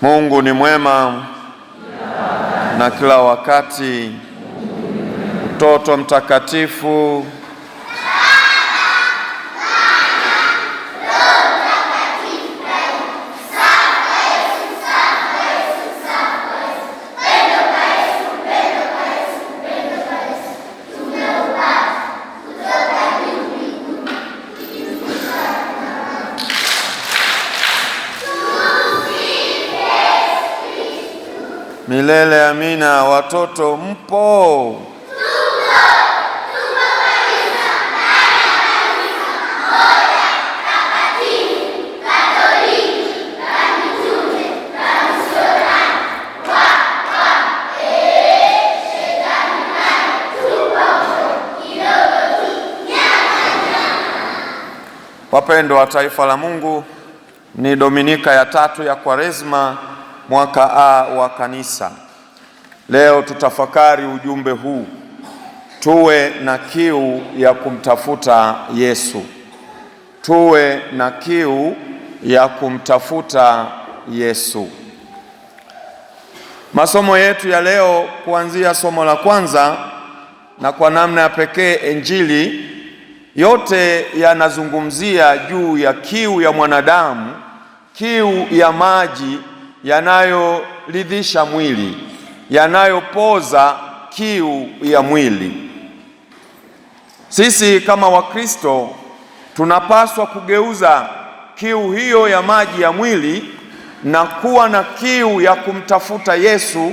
Mungu ni mwema na kila wakati. Mtoto mtakatifu milele. Amina. Watoto mpo? Wapendwa wa taifa la Mungu, ni Dominika ya 3 ya Kwaresma, mwaka A wa Kanisa. Leo tutafakari ujumbe huu: tuwe na kiu ya kumtafuta Yesu. Tuwe na kiu ya kumtafuta Yesu. Masomo yetu ya leo, kuanzia somo la kwanza na kwa namna ya pekee Injili, yote yanazungumzia juu ya kiu ya mwanadamu, kiu ya maji yanayoridhisha mwili, yanayopoza kiu ya mwili. Sisi kama Wakristo tunapaswa kugeuza kiu hiyo ya maji ya mwili na kuwa na kiu ya kumtafuta Yesu,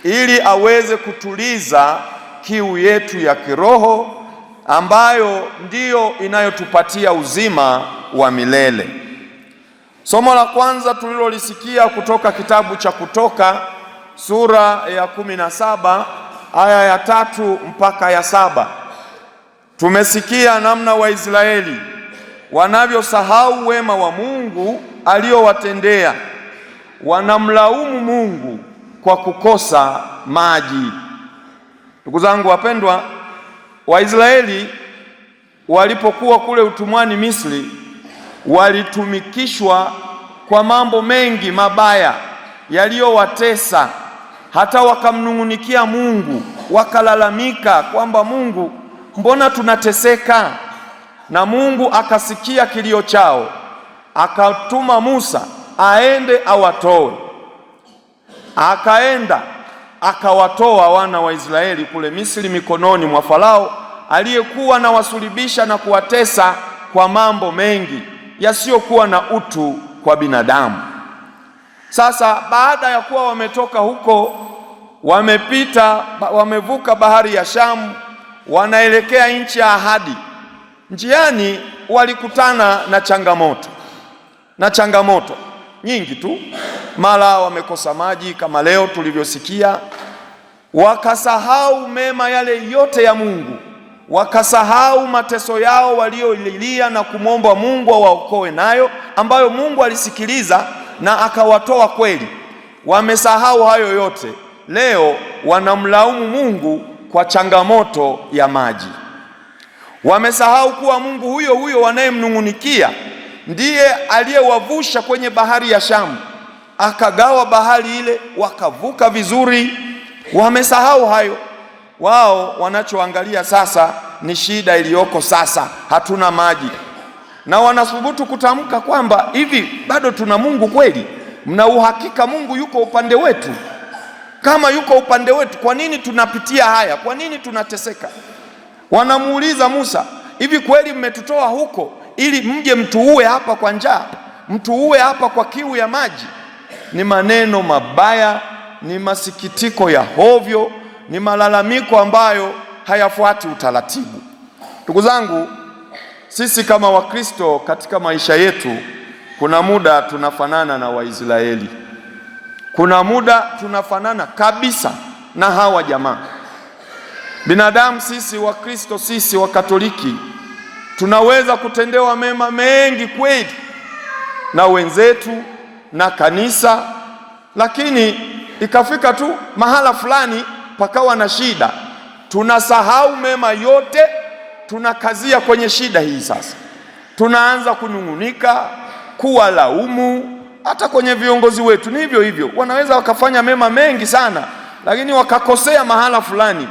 ili aweze kutuliza kiu yetu ya kiroho, ambayo ndiyo inayotupatia uzima wa milele. Somo la kwanza tulilolisikia kutoka kitabu cha Kutoka sura ya 17 aya ya 3 mpaka ya 7. Tumesikia namna Waisraeli wanavyosahau wema wa Mungu aliowatendea. Wanamlaumu Mungu kwa kukosa maji. Ndugu zangu wapendwa, Waisraeli walipokuwa kule utumwani Misri, walitumikishwa kwa mambo mengi mabaya yaliyowatesa, hata wakamnung'unikia Mungu, wakalalamika kwamba Mungu, mbona tunateseka? Na Mungu akasikia kilio chao, akatuma Musa aende awatoe. Akaenda akawatoa wana wa Israeli kule Misri mikononi mwa Farao, aliyekuwa na wasulibisha na kuwatesa kwa mambo mengi yasiyokuwa na utu kwa binadamu. Sasa baada ya kuwa wametoka huko, wamevuka bahari ya Shamu, wanaelekea nchi ya ahadi. Njiani walikutana na changamoto nyingi tu. Mara wamekosa maji kama leo tulivyosikia, wakasahau mema yale yote ya Mungu, wakasahau mateso yao waliolilia na kumwomba Mungu awaokoe nayo, ambayo Mungu alisikiliza na akawatoa kweli. Wamesahau hayo yote. Leo wanamlaumu Mungu kwa changamoto ya maji. Wamesahau kuwa Mungu huyo huyo wanayemnung'unikia ndiye aliyewavusha kwenye bahari ya Shamu, akagawa bahari ile, wakavuka vizuri. Wamesahau hayo. Wao wanachoangalia sasa ni shida iliyoko sasa, hatuna maji. Na wanathubutu kutamka kwamba hivi, bado tuna Mungu kweli? Mna uhakika Mungu yuko upande wetu? Kama yuko upande wetu, kwa nini tunapitia haya? Kwa nini tunateseka? Wanamuuliza Musa, hivi kweli mmetutoa huko ili mje mtuue hapa kwa njaa, mtuue hapa kwa kiu ya maji? Ni maneno mabaya, ni masikitiko ya hovyo, ni malalamiko ambayo hayafuati utaratibu. Ndugu zangu, sisi kama Wakristo katika maisha yetu, kuna muda tunafanana na Waisraeli, kuna muda tunafanana kabisa na hawa jamaa. Binadamu sisi Wakristo, sisi Wakatoliki, tunaweza kutendewa mema mengi kweli na wenzetu na kanisa, lakini ikafika tu mahala fulani pakawa na shida, tunasahau mema yote, tunakazia kwenye shida hii. Sasa tunaanza kunung'unika, kuwalaumu, hata kwenye viongozi wetu ni hivyo hivyo. Wanaweza wakafanya mema mengi sana, lakini wakakosea mahala fulani,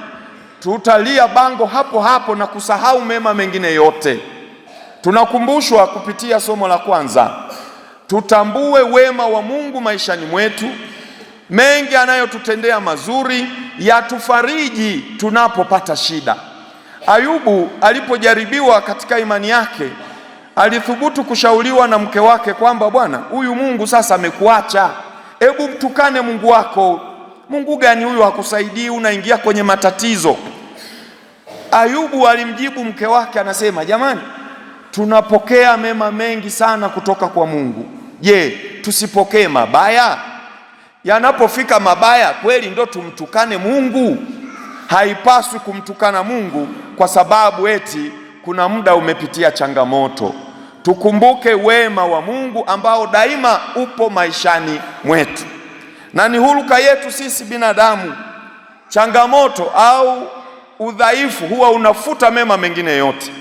tutalia bango hapo hapo na kusahau mema mengine yote. Tunakumbushwa kupitia somo la kwanza, tutambue wema wa Mungu maishani mwetu. Mengi anayotutendea mazuri yatufariji tunapopata shida. Ayubu alipojaribiwa katika imani yake, alithubutu kushauriwa na mke wake kwamba, bwana, huyu Mungu sasa amekuacha, hebu mtukane Mungu wako. Mungu gani huyu hakusaidii, unaingia kwenye matatizo? Ayubu alimjibu mke wake, anasema, jamani, tunapokea mema mengi sana kutoka kwa Mungu. Je, tusipokee mabaya? Yanapofika mabaya kweli ndo tumtukane Mungu? Haipaswi kumtukana Mungu kwa sababu eti kuna muda umepitia changamoto. Tukumbuke wema wa Mungu ambao daima upo maishani mwetu, na ni huruka yetu sisi binadamu. Changamoto au udhaifu huwa unafuta mema mengine yote.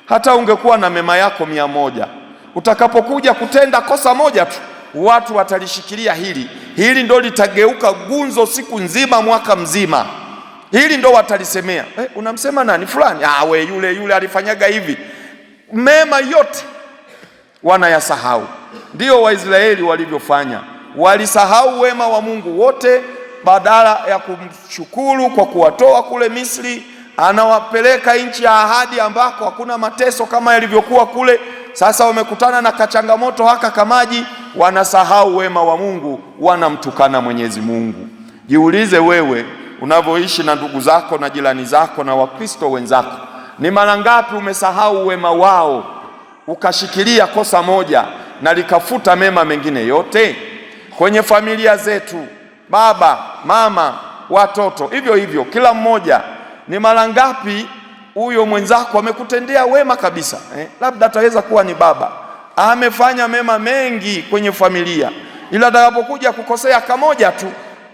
Hata ungekuwa na mema yako 100, utakapokuja kutenda kosa moja tu, watu watalishikilia hili ndo litageuka gunzo siku nzima, mwaka mzima. Hili ndo watalisemea. Unamsema nani? Fulani. We yule alifanyaga hivi. Mema yote wanayasahau. Ndio Waisraeli walivyofanya, walisahau wema wa Mungu wote. Badala ya kumshukuru kwa kuwatoa kule Misri, anawapeleka nchi ya ahadi ambako hakuna mateso kama yalivyokuwa kule. Sasa wamekutana na kachangamoto haka kamaji, wanasahau wema wa Mungu, wanamtukana Mwenyezi Mungu. Jiulize wewe unavyoishi na ndugu zako na jirani zako na Wakristo wenzako, ni mara ngapi umesahau wema wao, ukashikilia kosa moja na likafuta mema mengine yote? Kwenye familia zetu, baba, mama, watoto, hivyo hivyo, kila mmoja, ni mara ngapi huyo mwenzako amekutendea wema kabisa, labda ataweza kuwa ni baba, amefanya mema mengi kwenye familia, ila atakapokuja kukosea kamoja tu,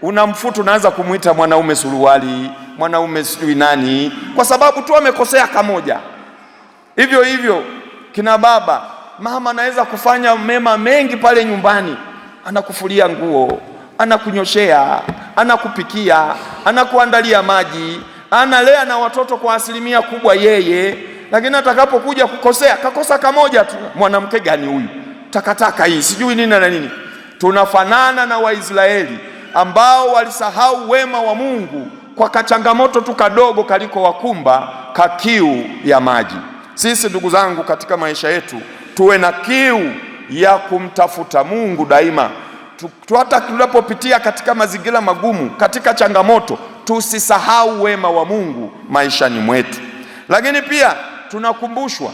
unamfuta, unaanza kumuita mwanaume suruali, mwanaume sijui nani, kwa sababu tu amekosea kamoja. Hivyo hivyo kina baba, mama anaweza kufanya mema mengi pale nyumbani, anakufulia nguo, anakunyoshea, anakupikia, anakuandalia maji, analea na watoto kwa asilimia kubwa yeye, lakini atakapokuja kukosea, kakosa kamoja tu, mwanamke gani huyu, takataka hii, sijui nini na nini. Tunafanana na Waisraeli ambao walisahau wema wa Mungu kwa kachangamoto tu kadogo kaliko wakumba, kakiu ya maji. Sisi ndugu zangu, katika maisha yetu tuwe na kiu ya kumtafuta Mungu daima. Hata tunapopitia katika mazingira magumu, katika changamoto, tusisahau wema wa Mungu maishani mwetu. Lakini pia tunakumbushwa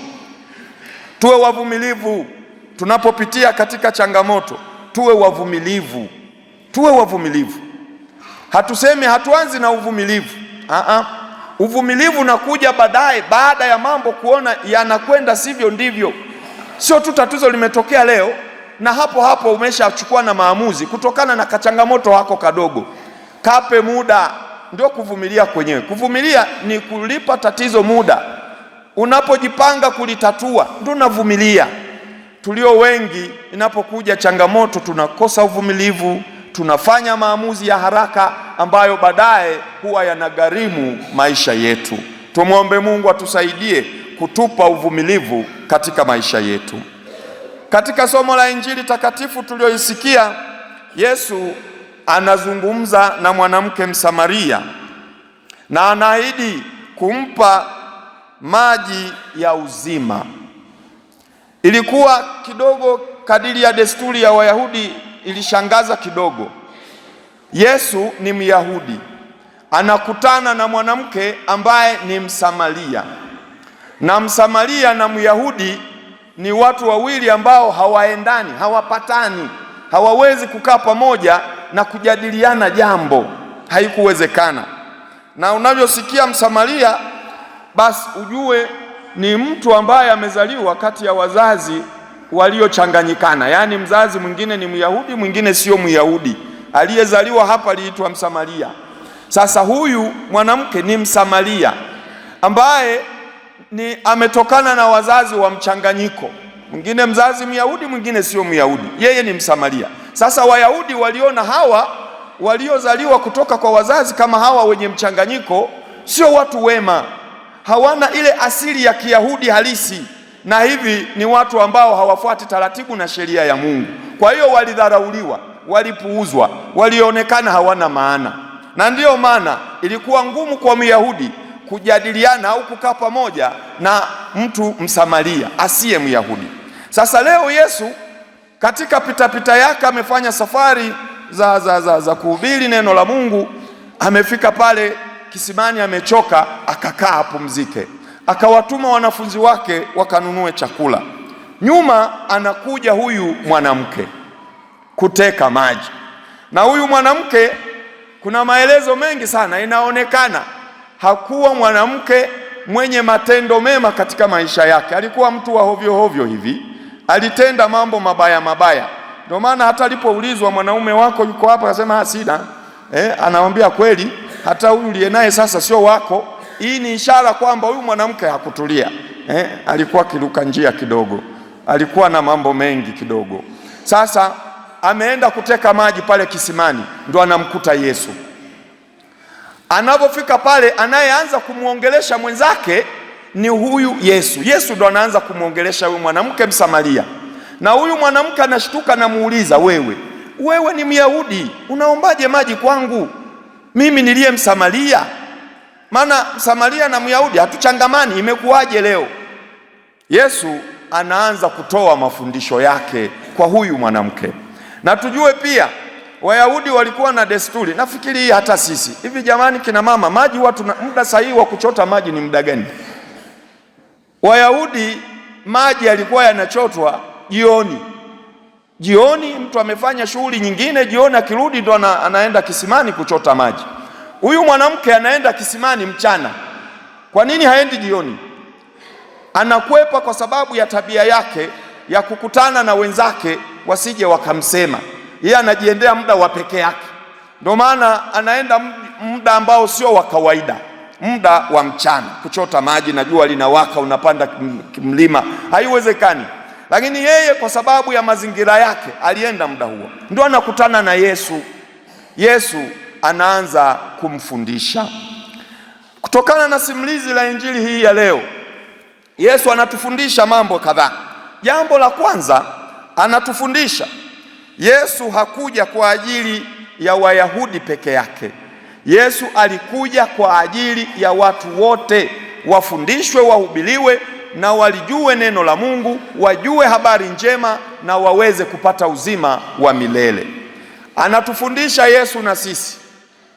tuwe wavumilivu tunapopitia katika changamoto. Tuwe wavumilivu, tuwe wavumilivu. Hatusemi, hatuanzi na uvumilivu. Uvumilivu unakuja baadaye, baada ya mambo kuona yanakwenda sivyo ndivyo. Sio tu tatizo limetokea leo na hapo hapo umeshachukua na maamuzi kutokana na kachangamoto hako kadogo. Kape muda, ndio kuvumilia kwenyewe. Kuvumilia ni kulipa tatizo muda, unapojipanga kulitatua ndio unavumilia. Tulio wengi, inapokuja changamoto tunakosa uvumilivu, tunafanya maamuzi ya haraka ambayo baadaye huwa yanagharimu maisha yetu. Tumwombe Mungu atusaidie kutupa uvumilivu katika maisha yetu. Katika somo la Injili takatifu tulioisikia, Yesu anazungumza na mwanamke Msamaria na anaahidi kumpa maji ya uzima. Ilikuwa kidogo, kadiri ya desturi ya Wayahudi, ilishangaza kidogo. Yesu ni Myahudi, anakutana na mwanamke ambaye ni Msamaria, na Msamaria na Myahudi ni watu wawili ambao hawaendani, hawapatani, hawawezi kukaa pamoja na kujadiliana jambo, haikuwezekana. Na unavyosikia Msamaria, basi ujue ni mtu ambaye amezaliwa kati ya wazazi waliochanganyikana, yaani mzazi mwingine ni Myahudi, mwingine sio Myahudi. Aliyezaliwa hapa aliitwa Msamaria. Sasa huyu mwanamke ni Msamaria ambaye ametokana na wazazi wa mchanganyiko. mwingine mzazi Myahudi, mwingine sio Myahudi, yeye ni Msamaria. Sasa Wayahudi waliona hawa waliozaliwa kutoka kwa wazazi kama hawa wenye mchanganyiko sio watu wema, hawana ile asili ya Kiyahudi halisi, na hivi ni watu ambao hawafuati taratibu na sheria ya Mungu. Kwa hiyo walidharauliwa, walipuuzwa, walionekana hawana maana, na ndiyo maana ilikuwa ngumu kwa Myahudi kujadiliana au kukaa pamoja na mtu Msamaria asiye Myahudi. Sasa leo Yesu katika pitapita yake amefanya safari za kuhubiri neno la Mungu, amefika pale kisimani, amechoka, akakaa apumzike. Akawatuma wanafunzi wake wakanunue chakula. Nyuma anakuja huyu mwanamke kuteka maji, na huyu mwanamke kuna maelezo mengi sana, inaonekana hakuwa mwanamke mwenye matendo mema katika maisha yake. Alikuwa mtu wa hovyo hovyo hivi, alitenda mambo mabaya mabaya. Ndio maana hata alipoulizwa mwanaume wako yuko hapa, akasema sina. Anamwambia kweli, hata huyu uliye naye sasa sio wako. Hii ni ishara kwamba huyu mwanamke hakutulia. Alikuwa kiruka njia kidogo, alikuwa na mambo mengi kidogo. Sasa ameenda kuteka maji pale kisimani, ndo anamkuta Yesu. Anapofika pale, anayeanza kumuongelesha mwenzake ni huyu Yesu. Yesu ndo anaanza kumuongelesha huyu mwanamke Msamaria, na huyu mwanamke anashtuka, namuuliza, wewe ni Myahudi, unaombaje maji kwangu mimi niliye Msamaria? Maana Msamaria na Myahudi hatuchangamani, imekuwaje leo? Yesu anaanza kutoa mafundisho yake kwa huyu mwanamke. Na tujue pia Wayahudi walikuwa na desturi, nafikiri hii hata sisi hivi. Jamani kina mama, maji watu na muda sahihi wa kuchota maji ni muda gani? Wayahudi maji yalikuwa yanachotwa jioni, mtu amefanya shughuli nyingine, jioni akirudi ndo anaenda kisimani kuchota maji. Huyu mwanamke anaenda kisimani mchana. Kwa nini haendi jioni? Anakwepa kwa sababu ya tabia yake ya kukutana na wenzake wasije wakamsema. Yeye anajiendea muda wa peke yake, ndio maana anaenda muda ambao sio wa kawaida, muda wa mchana kuchota maji, na jua linawaka, unapanda mlima, haiwezekani. Lakini yeye kwa sababu ya mazingira yake alienda muda huo, ndio anakutana na Yesu. Yesu anaanza kumfundisha. Kutokana na simulizi la injili hii ya leo, Yesu anatufundisha mambo kadhaa. Jambo la kwanza, anatufundisha Yesu hakuja kwa ajili ya Wayahudi peke yake. Yesu alikuja kwa ajili ya watu wote, wafundishwe, wahubiriwe na walijue neno la Mungu, wajue habari njema na waweze kupata uzima wa milele. Anatufundisha Yesu, na sisi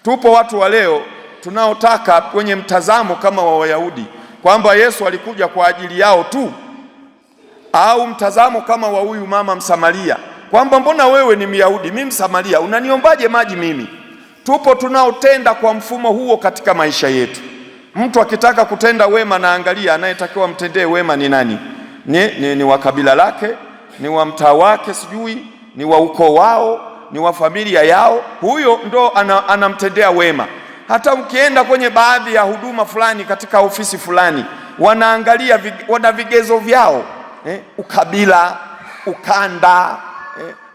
tupo watu wa leo tunaotaka kwenye mtazamo kama wa Wayahudi kwamba Yesu alikuja kwa ajili yao tu, au mtazamo kama wa huyu mama Msamaria kwamba mbona wewe ni Myahudi, mimi Msamaria, unaniombaje maji mimi? Tupo tunaotenda kwa mfumo huo katika maisha yetu. Mtu akitaka kutenda wema, na angalia anayetakiwa mtendee wema ni nani? Ni wa kabila lake, ni wa mtaa wake, sijui ni wa ukoo wao, ni wa familia yao, huyo ndo anamtendea wema. Hata ukienda kwenye baadhi ya huduma fulani katika ofisi fulani, wanaangalia wana vigezo vyao, ukabila, ukanda,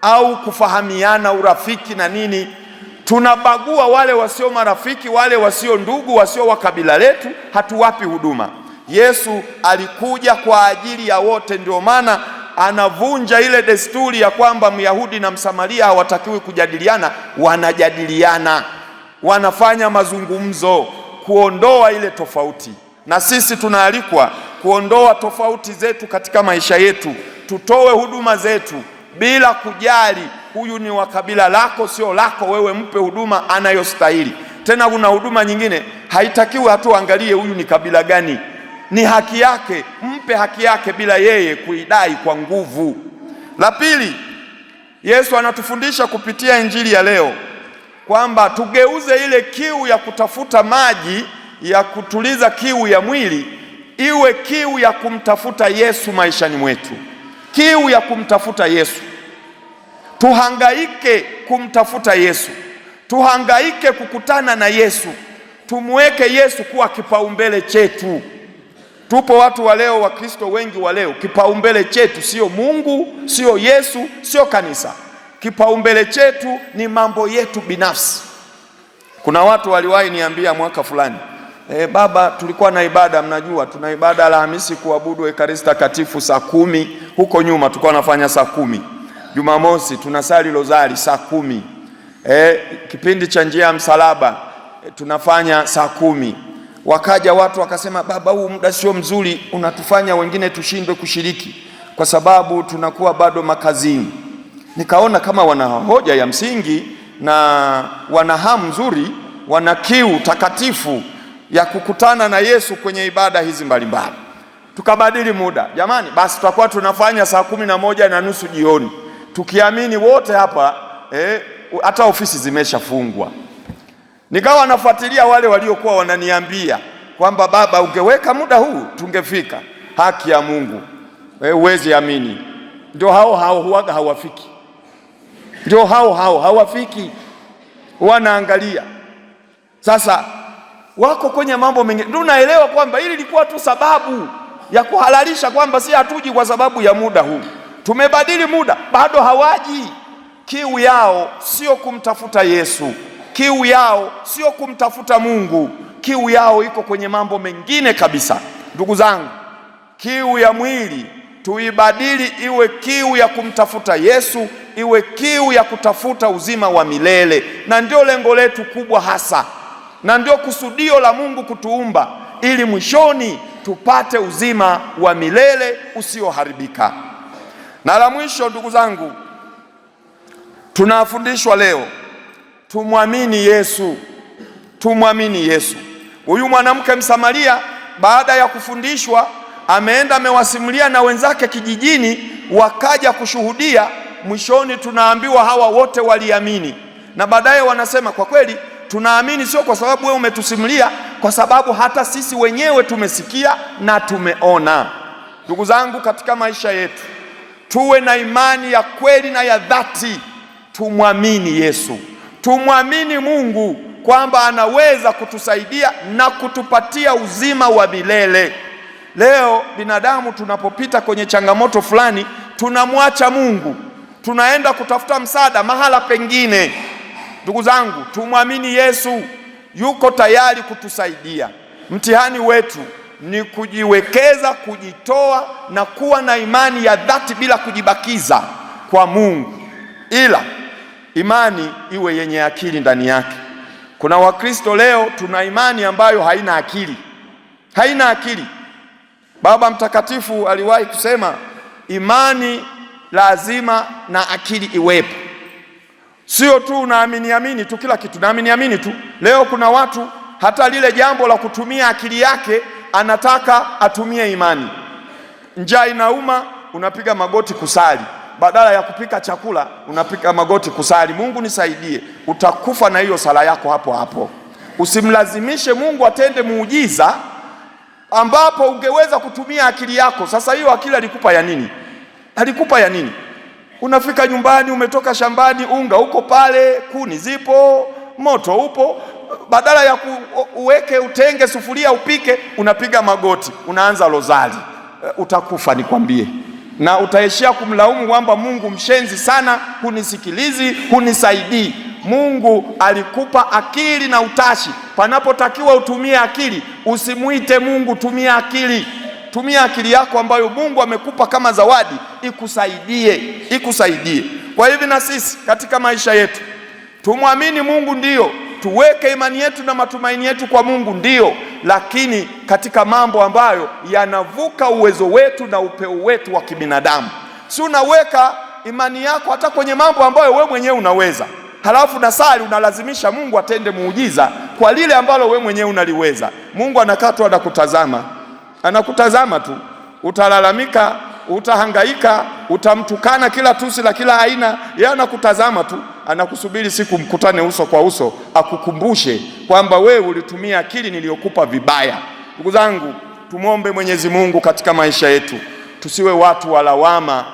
au kufahamiana, urafiki na nini. Tunabagua wale wasio marafiki, wale wasio ndugu, wasio wa kabila letu, hatuwapi huduma. Yesu alikuja kwa ajili ya wote, ndio maana anavunja ile desturi ya kwamba Myahudi na Msamaria hawatakiwi kujadiliana. Wanajadiliana, wanafanya mazungumzo, kuondoa ile tofauti. Na sisi tunaalikwa kuondoa tofauti zetu katika maisha yetu, tutoe huduma zetu bila kujali huyu ni wa kabila lako sio lako, wewe mpe huduma anayostahili. Tena kuna huduma nyingine haitakiwi hatuangalie huyu ni kabila gani, ni haki yake, mpe haki yake bila yeye kuidai kwa nguvu. La pili, Yesu anatufundisha kupitia injili ya leo kwamba tugeuze ile kiu ya kutafuta maji ya kutuliza kiu ya mwili iwe kiu ya kumtafuta Yesu maishani mwetu, kiu ya kumtafuta Yesu. Tuhangaike kumtafuta Yesu, tuhangaike kukutana na Yesu, tumweke Yesu kuwa kipaumbele chetu. Tupo watu wa leo, Wakristo wengi wa leo, kipaumbele chetu sio Mungu, sio Yesu, sio kanisa. Kipaumbele chetu ni mambo yetu binafsi. Kuna watu waliwahi niambia mwaka fulani, baba, tulikuwa na ibada, mnajua tuna ibada Alhamisi kuabudu Ekaristi Takatifu saa 10. Huko nyuma tulikuwa nafanya saa 10. Jumamosi tunasali rozari saa 10. Kipindi cha njia ya msalaba tunafanya saa 10. Wakaja watu wakasema, baba, huu muda sio mzuri, unatufanya wengine tushindwe kushiriki kwa sababu tunakuwa bado makazini. Nikaona kama wana hoja ya msingi na wana hamu nzuri, wana kiu takatifu ya kukutana na Yesu kwenye ibada hizi mbalimbali. Tukabadili muda. Jamani, basi tutakuwa tunafanya saa 11:30 jioni. Tukiamini wote hapa hata ofisi zimeshafungwa. Nikawa nafuatilia wale waliokuwa wananiambia kwamba baba, ungeweka muda huu tungefika. Haki ya Mungu, uwezi amini, ndio hao huaga hawafiki. Ndio hao hawafiki, wanaangalia. Sasa wako kwenye mambo mengine. Ndio naelewa kwamba hili lilikuwa tu sababu ya kuhalalisha kwamba si hatuji kwa sababu ya muda huu. Tumebadili muda, bado hawaji. Kiu yao sio kumtafuta Yesu, kiu yao sio kumtafuta Mungu, kiu yao iko kwenye mambo mengine kabisa. Ndugu zangu, kiu ya mwili tuibadili iwe kiu ya kumtafuta Yesu, iwe kiu ya kutafuta uzima wa milele. Na ndio lengo letu kubwa hasa, na ndio kusudio la Mungu kutuumba, ili mwishoni tupate uzima wa milele usioharibika. Na la mwisho, ndugu zangu, tunafundishwa leo tumwamini Yesu. Tumwamini Yesu. Huyu mwanamke Msamaria, baada ya kufundishwa, ameenda amewasimulia na wenzake kijijini, wakaja kushuhudia. Mwishoni tunaambiwa hawa wote waliamini, na baadaye wanasema, kwa kweli tunaamini sio kwa sababu wewe umetusimulia, kwa sababu hata sisi wenyewe tumesikia na tumeona. Ndugu zangu, katika maisha yetu tuwe na imani ya kweli na ya dhati. Tumwamini Yesu, tumwamini Mungu kwamba anaweza kutusaidia na kutupatia uzima wa milele. Leo binadamu tunapopita kwenye changamoto fulani, tunamwacha Mungu, tunaenda kutafuta msaada mahala pengine. Ndugu zangu, tumwamini Yesu, yuko tayari kutusaidia. Mtihani wetu ni kujiwekeza, kujitoa na kuwa na imani ya dhati bila kujibakiza kwa Mungu, ila imani iwe yenye akili ndani yake. Kuna Wakristo leo tuna imani ambayo haina akili, haina akili. Baba Mtakatifu aliwahi kusema, imani lazima na akili iwepo. Sio tu naamini tu kila kitu, naamini tu. Leo kuna watu hata lile jambo la kutumia akili yake anataka atumie imani. Njaa inauma, unapiga magoti kusali. Badala ya kupika chakula unapiga magoti kusali, Mungu nisaidie. Utakufa na hiyo sala yako hapo hapo. Usimlazimishe Mungu atende muujiza ambapo ungeweza kutumia akili yako. Sasa hiyo akili alikupa ya nini? Alikupa ya nini? Unafika nyumbani, umetoka shambani, unga uko pale, kuni zipo, moto upo. Badala ya uweke utenge sufuria upike, unapiga magoti, unaanza rozari. Utakufa nikwambie, na utaishia kumlaumu kwamba Mungu mshenzi sana, hunisikilizi, hunisaidii. Mungu alikupa akili na utashi. Panapotakiwa utumie akili, usimuite Mungu, tumia akili. Tumia akili yako ambayo Mungu amekupa kama zawadi, ikusaidie. Kwa hivyo na sisi katika maisha yetu tumwamini Mungu, ndio, tuweke imani yetu na matumaini yetu kwa Mungu, ndio, lakini katika mambo ambayo yanavuka uwezo wetu na upeo wetu wa kibinadamu. Si unaweka imani yako hata kwenye mambo ambayo wewe mwenyewe unaweza, halafu nasali unalazimisha Mungu atende muujiza kwa lile ambalo wewe mwenyewe unaliweza. Mungu anakaa tu anakutazama tu. Utalalamika, utahangaika, utamtukana kila tusi la kila aina, yeye anakutazama tu, anakusubiri siku mkutane uso kwa uso, akukumbushe kwamba wewe ulitumia akili niliyokupa vibaya. Ndugu zangu, tumwombe Mwenyezi Mungu katika maisha yetu, tusiwe watu wa lawama,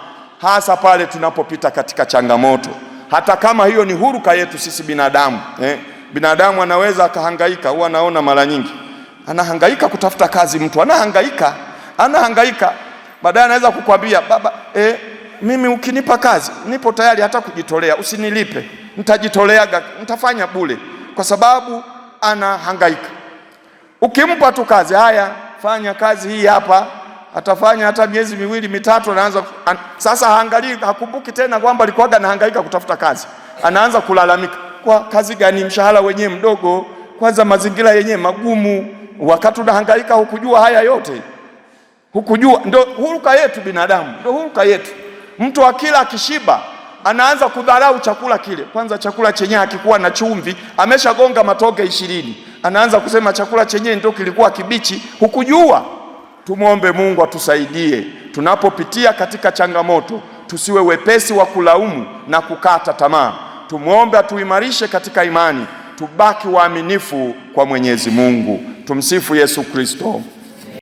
hasa pale tunapopita katika changamoto. Hata kama hiyo ni huruka yetu sisi binadamu. Binadamu anaweza akahangaika, huwa naona mara nyingi anahangaika kutafuta kazi, mtu anahangaika, baadaye anaweza kukwambia baba, mimi ukinipa kazi nipo tayari hata kujitolea, usinilipe, nitajitoleaga, nitafanya bure, kwa sababu anahangaika. Ukimpa tu kazi, haya fanya kazi hii hapa, atafanya hata miezi 2 mitatu, anaanza sasa haangalii, hakumbuki tena kwamba alikuwa anahangaika kutafuta kazi. Anaanza kulalamika, kwa kazi gani, mshahara wenyewe mdogo, kwanza mazingira yenyewe magumu. Wakati unahangaika hukujua haya yote, hukujua. Ndio huruka yetu binadamu, ndio huruka yetu. Mtu akila akishiba anaanza kudharau chakula kile. Kwanza chakula chenyewe hakikuwa na chumvi, ameshagonga matoke 20, anaanza kusema chakula chenyewe ndio kilikuwa kibichi, hukujua. Tumwombe Mungu atusaidie tunapopitia katika changamoto, tusiwe wepesi wa kulaumu na kukata tamaa. Tumwombe atuimarishe katika imani, tubaki waaminifu kwa Mwenyezi Mungu. Tumsifu Yesu Kristo.